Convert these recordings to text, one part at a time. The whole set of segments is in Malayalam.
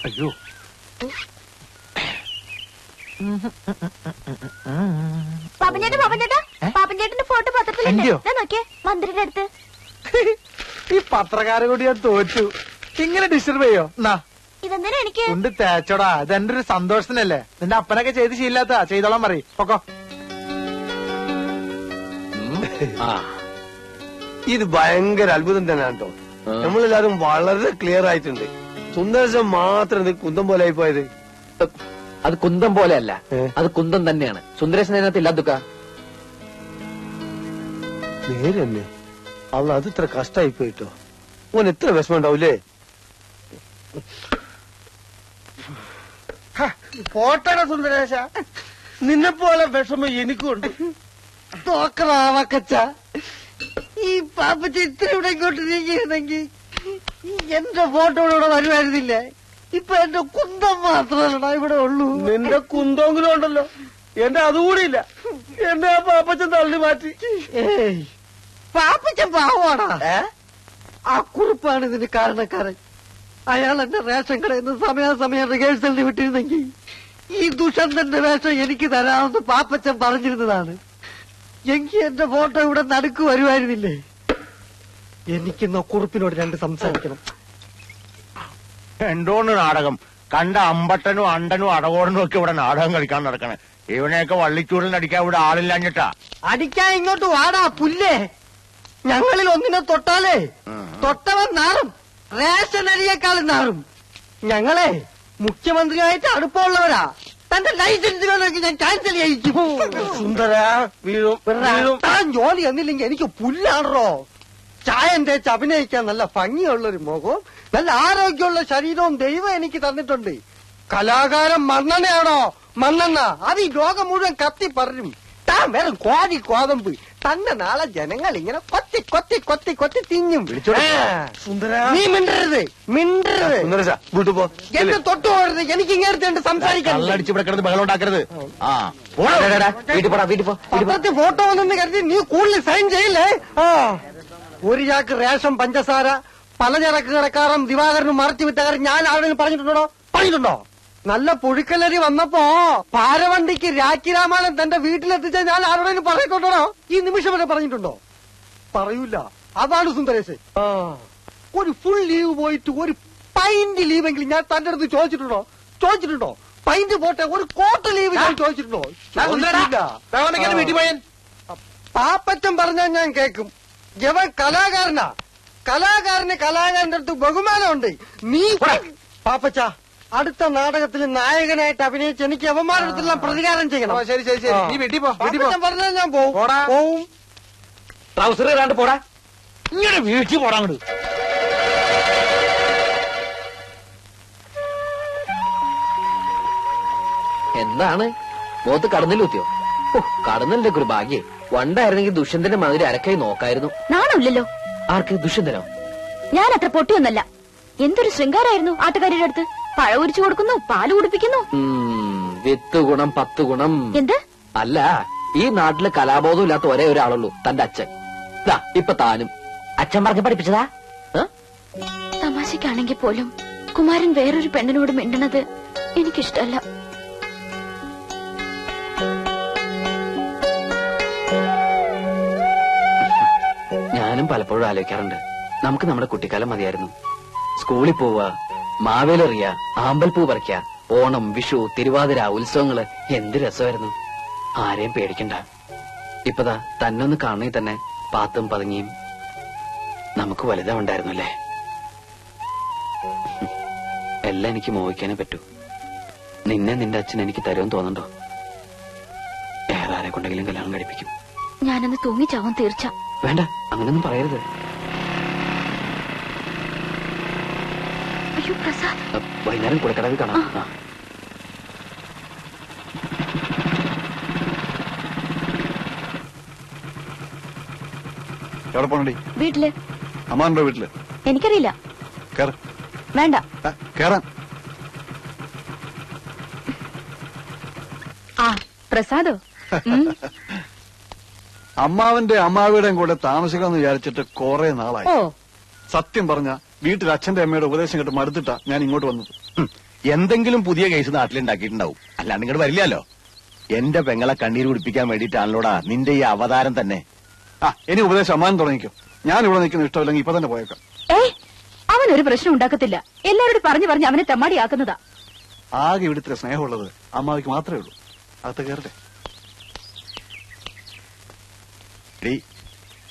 അയ്യോ പാപ്പൻചേട്ടന്റെ ഫോട്ടോ പത്രത്തിലുണ്ട് നോക്കിയേ മന്ത്രിയുടെ അടുത്ത്. ഈ പത്രക്കാരെ കൂടി ഞാൻ തോറ്റു. ഇങ്ങനെ ഡിസ്റ്റർബ് ചെയ്യോ? എന്നാ ഇതെന്തിനാ എനിക്ക് കൊണ്ട് തേച്ചോടാ. ഇതെന്റെ ഒരു സന്തോഷത്തിനല്ലേ. നിന്റെ അപ്പനൊക്കെ ചെയ്ത് ശീലാത്ത ചെയ്തോളാൻ പറയും. പൊക്കോ. ഇത് ഭയങ്കര അത്ഭുതം തന്നെയാണ് കേട്ടോ. നമ്മളെല്ലാരും വളരെ ക്ലിയർ ആയിട്ടുണ്ട്. സുന്ദരശം മാത്രം ഇത് കുന്തം പോലെ ആയി പോയത്. അത് കുന്തം പോലെയല്ല, അത് കുന്തം തന്നെയാണ്. സുന്ദരേശൻ അതിനകത്ത് ഇല്ലാതുക്ക. നേരെ തന്നെ അല്ല, അത് ഇത്ര കഷ്ടായി പോയിട്ടോ. ഓൻ എത്ര വിഷമം ഉണ്ടാവൂലേ? പോട്ടട സുന്ദരേശ, നിന്നെ പോലെ വിഷമം എനിക്കുണ്ട്. തോക്കറാവക്കച്ച, ഈ പാപ്പച്ച ഇത്ര ഇവിടെ ഇങ്ങോട്ട് നീങ്ങിയിരുന്നെങ്കിൽ എന്റെ ഫോട്ടോ ഇവിടെ വരുമായിരുന്നില്ലേ? ഇപ്പൊ എന്റെ കുന്തം മാത്രമല്ലടാ ഇവിടെ ഉള്ളൂ. നിന്റെ കുന്തെങ്കിലും ഉണ്ടല്ലോ, എന്റെ അതുകൂടിയില്ല. എന്നെ ആ പാപ്പച്ചൻ തള്ളി മാറ്റി. പാപ്പച്ചൻ പാവാടാ. ആ കുറിപ്പാണ് ഇതിന് കാരണക്കാരൻ. അയാൾ എന്റെ റേഷൻ കടയിൽ നിന്ന് സമയാസമയം റിഹേഴ്സലിന് വിട്ടിരുന്നെങ്കിൽ ഈ ദുഷന്തന്റെ വേഷം എനിക്ക് തരാമെന്ന് പാപ്പച്ചൻ പറഞ്ഞിരുന്നതാണ്. എങ്കിൽ എന്റെ ഫോട്ടോ ഇവിടെ നടുക്ക് വരുമായിരുന്നില്ലേ? എനിക്കിന്ന് കുറിപ്പിനോട് രണ്ട് സംസാരിക്കണം. എന്തോന്ന് നാടകം കണ്ട അമ്പട്ടനും അണ്ടനും അടകോടനും ഒക്കെ ഇവിടെ നാടകം കളിക്കാൻ നടക്കണേ. ഇവനെയൊക്കെ വള്ളിച്ചൂടിൽ അടിക്കാൻ ഇവിടെ ആളില്ലാഞ്ഞിട്ടാ. അടിക്കാൻ ഇങ്ങോട്ട് വാടാ പുല്ലേ. ഞങ്ങളിൽ ഒന്നിനെ തൊട്ടാലേ തൊട്ടവൻ നാറും, റേഷൻ അരിയേക്കാളും നാറും. ഞങ്ങളെ മുഖ്യമന്ത്രിയായിട്ട് അടുപ്പമുള്ളവരാ. തന്റെ ലൈസൻസ് വേണമെങ്കിൽ ഞാൻ ക്യാൻസൽ ചെയ്യിക്കും. സുന്ദര താൻ ജോലി എന്നില്ലെങ്കിൽ എനിക്ക് പുല്ലാണോ. ചായം തേച്ച് അഭിനയിക്കാൻ നല്ല ഭംഗിയുള്ളൊരു മുഖവും നല്ല ആരോഗ്യമുള്ള ശരീരവും ദൈവം എനിക്ക് തന്നിട്ടുണ്ട്. കലാകാരൻ മണ്ണെണ്ണയാണോ? മണ്ണെണ്ണ അത് ഈ ലോകം മുഴുവൻ കത്തി പറയും. താൻ വെറും കോഴി കോതമ്പ്. തന്നെ നാളെ ജനങ്ങൾ ഇങ്ങനെ കൊത്തി കൊത്തി കൊത്തി കൊത്തി തിന്നും. നീ മിണ്ടരുത്, മിണ്ടരുത്. എന്നെ തൊട്ടു പോകരുത്. എനിക്ക് ഇങ്ങനെ സംസാരിക്കാൻ. ബഹളം ഉണ്ടാക്കരുത്. പത്രത്തിൽ ഫോട്ടോ വന്നെന്ന് കരുതി നീ കൂടുതൽ സൈൻ ചെയ്യില്ലേ? ഒരു ചാക്ക് റേഷൻ പഞ്ചസാര പലചരക്ക് കടക്കാരൻ ദിവാകരനും മറച്ചു വിട്ട കാര്യം ഞാൻ ആരോടും പറഞ്ഞിട്ടുണ്ടോ? നല്ല പുഴുക്കലരി വന്നപ്പോ പാരവണ്ടിക്ക് രാഖി രാമായണൻ തന്റെ വീട്ടിലെത്തിച്ച ഞാൻ ആരോടും പറഞ്ഞിട്ടുണ്ടോ? ഈ നിമിഷം വരെ പറഞ്ഞിട്ടുണ്ടോ? പറയൂല. അതാണ് സുന്ദരേശ്. ഒരു ഫുൾ ലീവ് പോയിട്ട് ഒരു പൈന്റ് ലീവെങ്കിലും ഞാൻ തന്റെ അടുത്ത് ചോദിച്ചിട്ടുണ്ടോ? പൈന്റ് പോട്ടെ, ഒരു കോട്ട് ലീവ് ഞാൻ ചോദിച്ചിട്ടുണ്ടോ? പാപ്പറ്റം പറഞ്ഞാൽ ഞാൻ കേൾക്കും. ജവൻ കലാകാരനാ. കലാകാരന്റെ അടുത്ത് ബഹുമാനമുണ്ട്. നീ പാപ്പച്ച അടുത്ത നാടകത്തിൽ നായകനായിട്ട് അഭിനയിച്ച് എനിക്ക് അവന്മാരുടെ അടുത്തെല്ലാം പ്രതികാരം ചെയ്യണം. ശരി ശരി ശരി, നീ വീട്ടിൽ പോ. പറഞ്ഞാൽ ഞാൻ പോവും. ട്രൗസർ ഇടാണ്ട് പോടാ. ഇങ്ങനെ വീഴ്ച പോടാങ്ങട്. എന്താണ് മുഖത്ത് കടന്നില്ലൂത്തിയോ? കടന്നല്ലേ ഒരു ഭാഗ്യേ. വണ്ടായിരുന്നെങ്കിൽ ദുഷ്യന്തന്റെ മാതിരി അരക്കായി നോക്കായിരുന്നു. നാണമില്ലല്ലോ. ആർക്ക്? ദുഷ്യന്തനോ? ഞാൻ അത്ര പൊട്ടിയൊന്നല്ല. എന്തൊരു ശൃംഗാരായിരുന്നു ആട്ടുകാരിയുടെ അടുത്ത്. പഴ ഉരിച്ചു കൊടുക്കുന്നു, പാല് കുടിപ്പിക്കുന്നു. 8 ഗുണം 10 ഗുണം. എന്ത്? അല്ല, ഈ നാട്ടില് കലാബോധം ഇല്ലാത്ത ഒരേ ഒരാളുള്ളൂ, തന്റെ അച്ഛൻ. ഇപ്പൊ താനും അച്ഛൻ പറഞ്ഞ് പഠിപ്പിച്ചതാ. തമാശക്കാണെങ്കിൽ പോലും കുമാരൻ വേറൊരു പെണ്ണിനോട് മിണ്ടണത് എനിക്കിഷ്ടല്ല. ഞാനും പലപ്പോഴും ആലോചിക്കാറുണ്ട്, നമുക്ക് നമ്മുടെ കുട്ടിക്കാലം മതിയായിരുന്നു. സ്കൂളിൽ പോവുക, മാവേലെറിയ, ആമ്പൽപ്പൂ പറിക്കുക, ഓണം, വിഷു, തിരുവാതിര, ഉത്സവങ്ങള് എന്ത് രസമായിരുന്നു. ആരെയും പേടിക്കണ്ട. ഇപ്പതാ തന്നൊന്ന് കാണണേ തന്നെ പാത്തും പതുങ്ങിയും നമുക്ക് വലുതാവുണ്ടായിരുന്നു അല്ലേ. എല്ലാം എനിക്ക് മോഹിക്കാനേ പറ്റൂ. നിന്നെ നിന്റെ അച്ഛൻ എനിക്ക് തരുമെന്ന് തോന്നുന്നുണ്ടോ? വേറെ ആരെ കൊണ്ടെങ്കിലും കല്യാണം കഴിപ്പിക്കും. ഞാനൊന്ന് തൂങ്ങിച്ചാവാൻ തീർച്ച. വേണ്ട, അങ്ങനൊന്നും പറയരുത്. അയ്യോ പ്രസാദ്, വൈകുന്നേരം കുടക്കടവിൽ കാണാം. എവിടെ പോണടി? വീട്ടില്. അമ്മാണ്ടോ വീട്ടില്? എനിക്കറിയില്ല. വേണ്ട കേറാൻ. പ്രസാദോ? അമ്മാവന്റെ അമ്മാവിയുടെയും കൂടെ താമസിക്കാന്ന് വിചാരിച്ചിട്ട് കുറെ നാളായി. സത്യം പറഞ്ഞ വീട്ടിൽ അച്ഛന്റെ അമ്മയുടെ ഉപദേശം കേട്ട് മടുത്തിട്ടാ ഞാൻ ഇങ്ങോട്ട് വന്നത്. എന്തെങ്കിലും പുതിയ കേസ് നാട്ടിലുണ്ടാക്കിയിട്ടുണ്ടാവും, അല്ലാണ്ട് ഇങ്ങോട്ട് വരില്ലല്ലോ. എന്റെ പെങ്ങളെ കണ്ണീര് കുടിപ്പിക്കാൻ വേണ്ടിയിട്ടാണല്ലോടാ നിന്റെ ഈ അവതാരം തന്നെ. ഇനി ഉപദേശം അമ്മാൻ തുടങ്ങിക്കോ. ഞാൻ ഇവിടെ നിൽക്കുന്ന ഇഷ്ടമില്ലെങ്കിൽ ഇപ്പൊ തന്നെ പോയേക്കാം. അവനൊരു പ്രശ്നം ഉണ്ടാക്കത്തില്ല. എല്ലാവരോടും പറഞ്ഞു പറഞ്ഞ് അവനെ തെമ്മാടിയാക്കുന്നതാ. ആകെ ഇവിടുത്തെ സ്നേഹമുള്ളത് അമ്മാവിക്ക് മാത്രമേ ഉള്ളൂ. അകത്ത് കയറട്ടെ.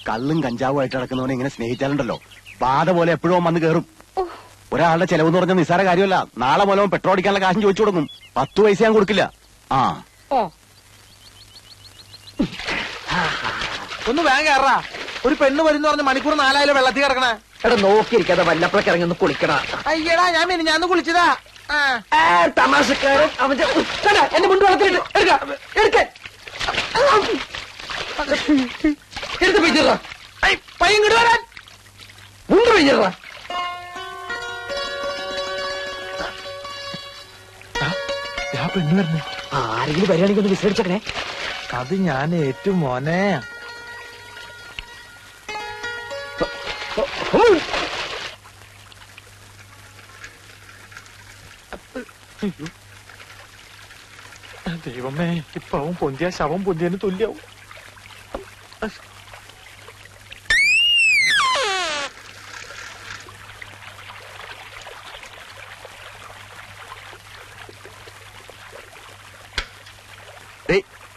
കള്ളും കഞ്ചാവും ആയിട്ട് നടക്കുന്നവനെ ഇങ്ങനെ സ്നേഹിച്ചാലുണ്ടല്ലോ ബാധ പോലെ എപ്പോഴും വന്ന് കയറും. ഒരാളുടെ ചെലവെന്ന് പറഞ്ഞ നിസ്സാര കാര്യമല്ല. നാളെ മൂലം പെട്രോൾ അടിക്കാനുള്ള കാശും ചോദിച്ചു കൊടുക്കും. 10 പൈസ ഞാൻ കൊടുക്കില്ല. ഒന്ന് വേഗം കയറാ. ഒരു പെണ്ണ് വരുന്ന പറഞ്ഞ മണിക്കൂർ 4 വെള്ളത്തിൽ കിടക്കണേ. എടാ നോക്കിയിരിക്കാതെ വല്ലപ്പോഴൊക്കെ ഇറങ്ങി ഒന്ന് കുളിക്കണ. അയ്യടാ ഞാൻ മിനിഞ്ഞാന്ന് കുളിച്ചതാ. തമാശക്കാരൻ അവന്റെ എന്റെ മുണ്ട് വളർത്തിട്ട് എടുത്ത് പിടിച്ചിട. പയ്യങ്ങോട്ട് വരാൻ മുണ്ട് പിടിച്ചിട. പെണ്ണ് വരണേ. ആരെങ്കിലും വരികയാണെങ്കിൽ ഒന്ന് വിസരിച്ചേ. അത് ഞാൻ ഏറ്റവും മോനെ. ദൈവമേ, ഇപ്പൊ അവൻ പൊന്തിയ ശവം പൊന്തിയതിന് തുല്യാവും.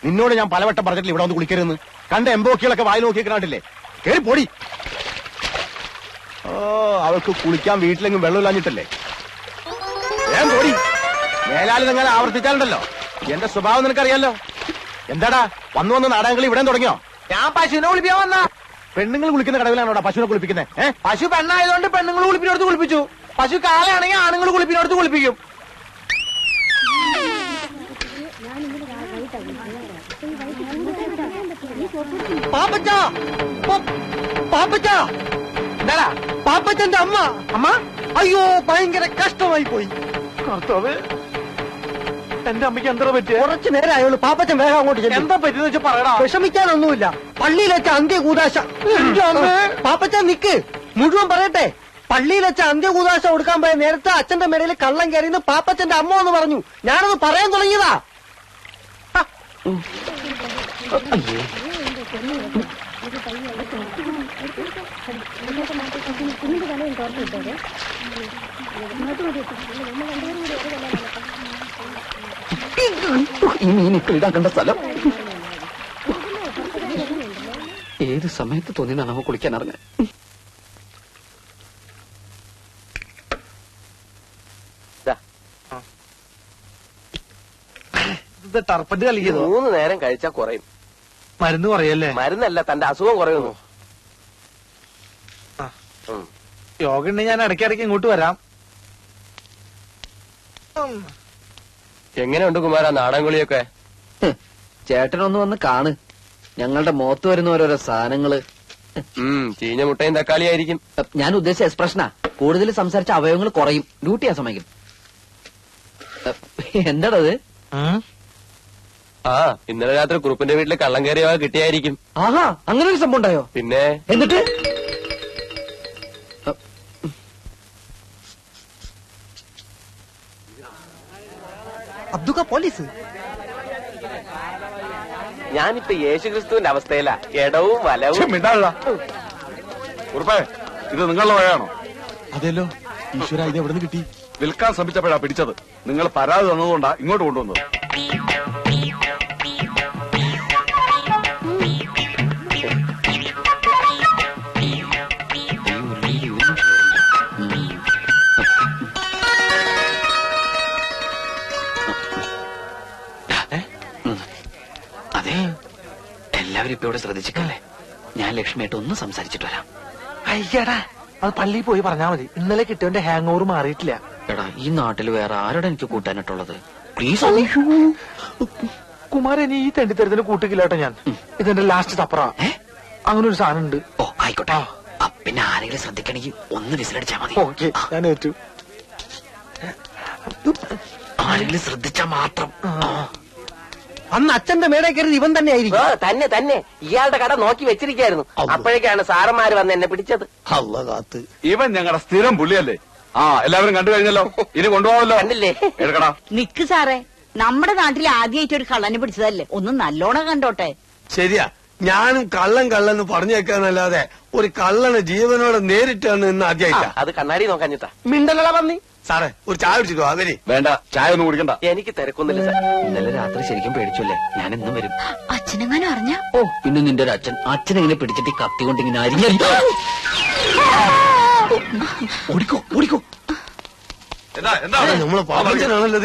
നിന്നോട് ഞാൻ പലവട്ടം പറഞ്ഞിട്ടില്ല ഇവിടെ വന്ന് കുളിക്കരുതെന്ന്. കണ്ട എംബോക്കികളൊക്കെ വായി നോക്കിക്കണ്ടില്ലേ. കേറി പൊടി. അവൾക്ക് കുളിക്കാൻ വീട്ടിലെങ്കിലും വെള്ളമില്ലാഞ്ഞിട്ടല്ലേ. ഞാൻ പൊടി. മേലാല് നിങ്ങൾ ആവർത്തിച്ചാലുണ്ടല്ലോ എന്റെ സ്വഭാവം നിനക്കറിയാലോ. എന്താടാ വന്നു വന്ന് നാടകങ്ങൾ ഇവിടെ തുടങ്ങിയോ? ഞാൻ പശുവിനെ കുളിപ്പിക്കാൻ വന്ന. പെണ്ണുങ്ങൾ കുളിക്കുന്ന കടവിലാണോടാ പശുവിനെ കുളിപ്പിക്കുന്നത്? പശു പെണ്ണായതുകൊണ്ട് പെണ്ണുങ്ങൾ കുളിപ്പിനടുത്ത് കുളിപ്പിച്ചു. പശു കാളയാണെങ്കിൽ ആണുങ്ങൾ കുളിപ്പിനടുത്ത് കുളിപ്പിക്കും. എന്താടാ പാപ്പച്ചന്റെ അമ്മ? അമ്മ അയ്യോ ഭയങ്കര കഷ്ടമായി പോയി. കർത്താവേ, എന്റെ അമ്മയ്ക്ക് എന്താ പറ്റിയ? കുറച്ചു നേരം ആയുള്ളൂ. പാപ്പച്ചൻ വേഗം അങ്ങോട്ട് ചെല്ലും. എന്താ പറ്റിയെന്ന് വെച്ചാൽ പറയടാ. വിഷമിക്കാനൊന്നുമില്ല. പള്ളിയിൽ വെച്ച അന്ത്യകൂദാശ. പാപ്പച്ചൻ നിക്ക്, മുഴുവൻ പറയട്ടെ. പള്ളിയിൽ വെച്ച അന്ത്യകൂദാശ കൊടുക്കാൻ പോയ നേരത്തെ അച്ഛന്റെ മേടയിൽ കള്ളം കയറിയെന്ന് പാപ്പച്ചന്റെ അമ്മ എന്ന് പറഞ്ഞു. ഞാനത് പറയാൻ തുടങ്ങിയതാ. ഈ മീനിട്ട് ഇടാക്കേണ്ട സ്ഥലം. ഏത് സമയത്ത് തോന്നിയതാണ് അവ കുളിക്കാൻ ഇറങ്ങാൻ. ഇത് ടർപ്പറ്റ് കളിക്കുന്നു. 3 നേരം കഴിച്ചാൽ കുറയും. മരുന്ന് കുറയല്ലേ? മരുന്നല്ല, തന്റെ അസുഖം കുറയുന്നു. യോഗ ഉണ്ടെങ്കിൽ ഞാൻ ഇടയ്ക്കിടയ്ക്ക് ഇങ്ങോട്ട് വരാം. എങ്ങനെയുണ്ട് കുമാര നാടൻകുളിയൊക്കെ? ചേട്ടനൊന്ന് വന്ന് കാണ്. ഞങ്ങളുടെ മുഖത്ത് വരുന്ന ഓരോരോ സാധനങ്ങള്. ചീഞ്ഞ മുട്ടയും തക്കാളി ആയിരിക്കും. ഞാൻ ഉദ്ദേശിച്ച എക്സ്പ്രഷനാ. കൂടുതൽ സംസാരിച്ച അവയവങ്ങൾ കുറയും. ഡ്യൂട്ടിയാ സമയം. എന്താടത്? ഇന്നലെ രാത്രി കുറുപ്പിന്റെ വീട്ടിൽ കള്ളം കയറിയ കിട്ടിയായിരിക്കും. ആഹാ, അങ്ങനെ ഒരു സംഭവം ഉണ്ടായോ? പിന്നെ എന്നിട്ട് അബ്ദുക്ക പോലീസ്. ഞാനിപ്പോ യേശുക്രിസ്തുവിന്റെ അവസ്ഥയിലാ. ഇടവും വലവും. ഉറപ്പേ, ഇത് നിങ്ങളുടെ വഴയാണോ? അതെല്ലോ. ഈശ്വര, ഇത് എവിടെ നിന്ന് കിട്ടി? വിൽക്കാൻ ശ്രമിച്ചപ്പോഴാ പിടിച്ചത്. നിങ്ങൾ പരാതി തന്നതുകൊണ്ടാ ഇങ്ങോട്ട് കൊണ്ടുവന്നത്. അതെ, എല്ലാവരും ഇപ്പൊ ഇവിടെ ശ്രദ്ധിച്ചിട്ടല്ലേ. ഞാൻ ലക്ഷ്മിയായിട്ട് ഒന്ന് സംസാരിച്ചിട്ട് വരാം. അയ്യടാ, അത് പള്ളിയിൽ പോയി പറഞ്ഞാ മതി. ഇന്നലെ കിട്ടിയവന്റെ ഹാങ് ഓവർ മാറിയിട്ടില്ല. എടാ, ഈ നാട്ടിൽ വേറെ ആരോടെ എനിക്ക് കൂട്ടാനായിട്ടുള്ളത്? പ്ലീസ്. കുമാരൻ, ഈ തെണ്ടിത്തരത്തിന് കൂട്ടിക്കില്ലാട്ടോ ഞാൻ. ഇതെന്റെ ലാസ്റ്റ് തപ്പറ. അങ്ങനെ ഒരു സാധനം ഉണ്ട്. ഓ ആയിക്കോട്ടെ. പിന്നെ ആരെങ്കിലും ശ്രദ്ധിക്കണമെങ്കിൽ ഒന്ന് വിസിലടിച്ചാ മതി. ഓക്കെ, ഞാൻ ഏറ്റു. ആരെങ്കിലും ശ്രദ്ധിച്ചാ മാത്രം. അന്ന് അച്ഛന്റെ മേടെ കയറി ഇവൻ തന്നെ ആയിരിക്കും. തന്നെ തന്നെ ഇയാളുടെ കട നോക്കി വെച്ചിരിക്കായിരുന്നു. അപ്പോഴേക്കാണ് സാറന്മാര് വന്ന് എന്നെ പിടിച്ചത്. അള്ള കാത്ത്. ഇവൻ ഞങ്ങളുടെ സ്ഥിരം പുള്ളിയല്ലേ. ആ എല്ലാവരും കണ്ടു കഴിഞ്ഞല്ലോ, ഇനി കൊണ്ടുപോകാമല്ലോ. കണ്ടില്ലേ? എടുക്കടാ. നിക്ക് സാറേ, നമ്മുടെ നാട്ടിൽ ആദ്യമായിട്ട് ഒരു കള്ളനെ പിടിച്ചതല്ലേ, ഒന്ന് നല്ലോണം കണ്ടോട്ടെ. ശരിയാ, ഞാനും കള്ളൻ പറഞ്ഞേക്കാന്നല്ലാതെ ഒരു കള്ളനെ ജീവനോടെ നേരിട്ടാണ് ഇന്ന് ആദ്യമായിട്ടാ. അത് കണ്ണാടി നോക്കാഞ്ഞിട്ടാ. മിണ്ടലടാ പന്നി. സാറേ ഒരു ചായ കുടിച്ചിട്ടോ അവര്. വേണ്ട, ചായ ഒന്നും കുടിക്കണ്ട. എനിക്ക് തിരക്കൊന്നുമില്ല സാർ. ഇന്നലെ രാത്രി ശരിക്കും പേടിച്ചല്ലേ, ഞാൻ എന്നും വരും. അച്ഛനെങ്ങാനും അറിഞ്ഞ ഓ പിന്നെ നിന്റെ ഒരു അച്ഛനെങ്ങനെ പിടിച്ചിട്ട് ഈ കത്തി കൊണ്ട് ഇങ്ങനെ അരിഞ്ഞു. ഓടിക്കോ ഓടിക്കോ. നമ്മളെ പാപ്പച്ചനാണല്ലോ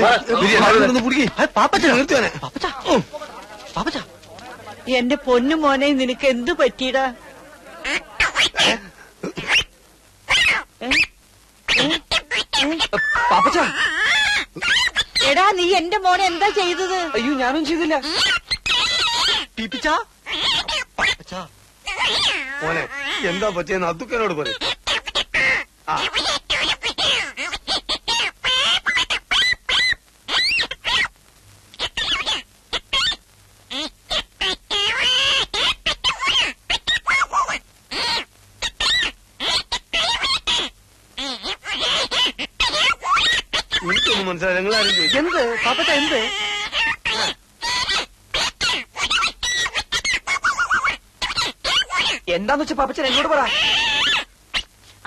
പാപ്പച്ച എന്റെ പൊന്നു മോനെ, നിനക്ക് എന്തു പറ്റിയടാ? പാപ്പച്ച. എടാ നീ എന്റെ മോനെ എന്താ ചെയ്തത്? അയ്യോ ഞാനും ചെയ്തില്ല. മോനെ എന്താ പറ്റിയെന്ന് അത്തുക്കനോട് പറയും. എനിക്കൊന്നും മനസ്സിലായി. നിങ്ങളാരും ചോദിച്ചു എന്ത് പാപ്പച്ച എന്ത്? എന്താന്ന് വെച്ചാ പാപ്പച്ചൻ എന്നോട് പറ.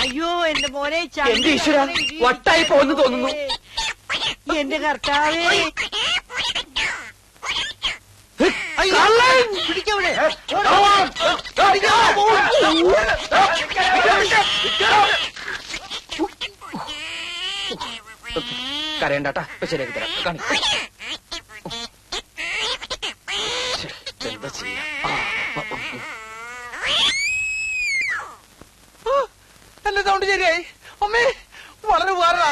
അയ്യോ എന്റെ മോനെ, എന്റെ ഈശ്വരാ, വട്ടായി പോകുന്നു തോന്നുന്നു. എന്റെ കർത്താവേ. പിടിക്കവിടെ. കരയണ്ടാട്ടാ, ശരിയാക്കി തരാം. എന്താ ചെയ്യാ? എന്റെ സൗണ്ട് ശരിയായി. അമ്മേ വളരെ ഉപകാരടാ.